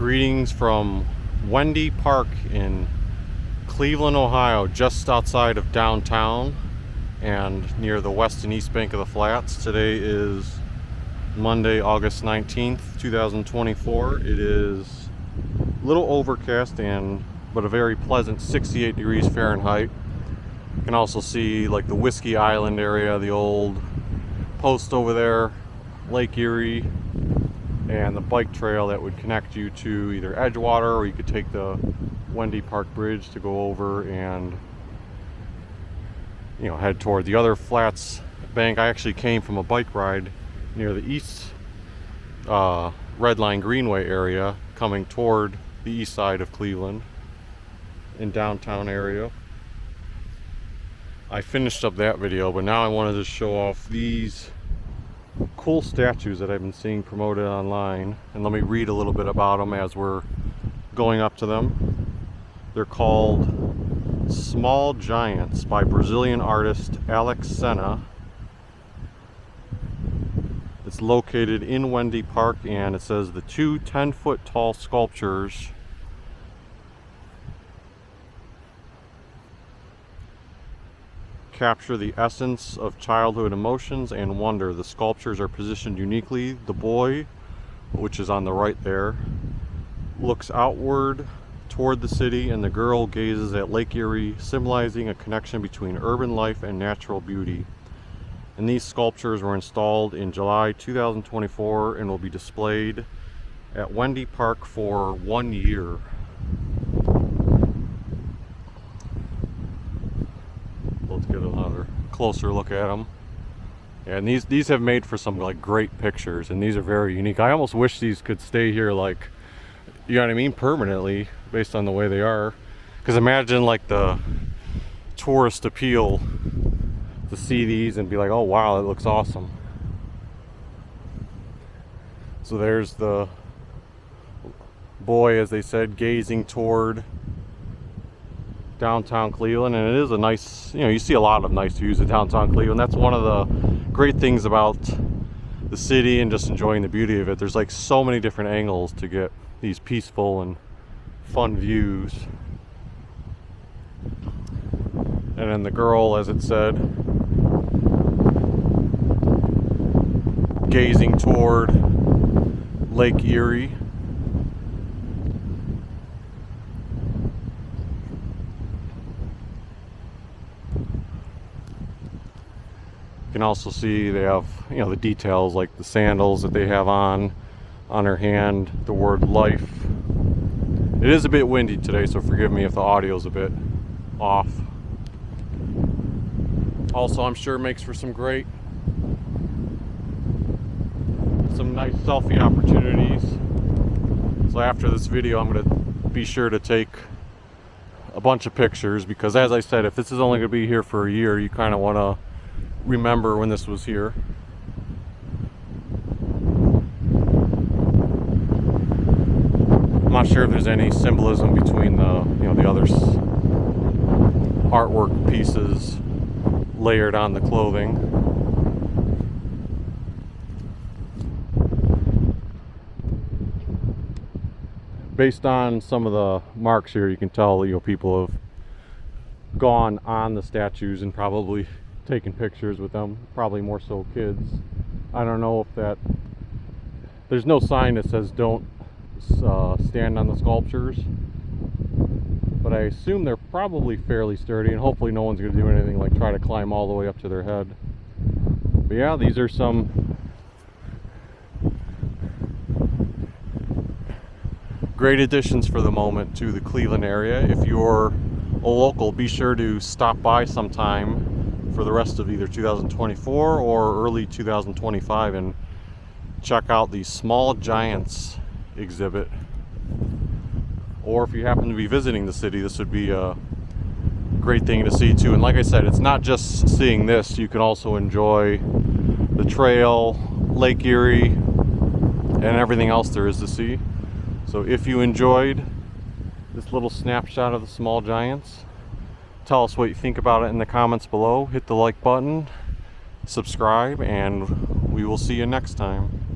Greetings from Wendy Park in Cleveland, Ohio, just outside of downtown and near the west and east bank of the flats. Today is Monday, August 19th, 2024. It is a little overcast but a very pleasant 68 degrees Fahrenheit. You can also see like the Whiskey Island area, the old post over there, Lake Erie, and the bike trail that would connect you to either Edgewater, or you could take the Wendy Park Bridge to go over and head toward the other flats bank. I actually came from a bike ride near the east Red Line Greenway area, coming toward the east side of Cleveland in downtown area. I finished up that video, but now I wanted to show off these cool statues that I've been seeing promoted online, and let me read a little bit about them as we're going up to them. They're called Small Giants by Brazilian artist Alex Senna. It's located in Wendy Park, and it says the two 10-foot tall sculptures capture the essence of childhood emotions and wonder. The sculptures are positioned uniquely. The boy, which is on the right there, looks outward toward the city, and the girl gazes at Lake Erie, symbolizing a connection between urban life and natural beauty. And these sculptures were installed in July 2024 and will be displayed at Wendy Park for 1 year. Let's get another closer look at them. And these have made for some like great pictures, and these are very unique. I almost wish these could stay here, like, you know what I mean, permanently, based on the way they are. Because imagine like the tourist appeal to see these and be like, oh wow, that looks awesome. So there's the boy, as they said, gazing toward downtown Cleveland, and it is a nice, you see a lot of nice views of downtown Cleveland. That's one of the great things about the city and just enjoying the beauty of it. There's like so many different angles to get these peaceful and fun views. And then the girl, as it said, gazing toward Lake Erie. You can also see they have, the details like the sandals that they have on her hand, the word life. It is a bit windy today, so forgive me if the audio is a bit off. Also, I'm sure it makes for some nice selfie opportunities. So after this video, I'm going to be sure to take a bunch of pictures, because as I said, if this is only going to be here for a year, you kind of want to remember when this was here. I'm not sure if there's any symbolism between the other artwork pieces layered on the clothing. Based on some of the marks here, you can tell people have gone on the statues and probably taking pictures with them, probably more so kids. I don't know if there's no sign that says don't stand on the sculptures, but I assume they're probably fairly sturdy, and hopefully no one's going to do anything like try to climb all the way up to their head. But yeah, these are some great additions for the moment to the Cleveland area. If you're a local, be sure to stop by sometime for the rest of either 2024 or early 2025 and check out the Small Giants exhibit. Or if you happen to be visiting the city, this would be a great thing to see too. And like I said, it's not just seeing this, you can also enjoy the trail, Lake Erie, and everything else there is to see. So if you enjoyed this little snapshot of the Small Giants, tell us what you think about it in the comments below. Hit the like button, subscribe, and we will see you next time.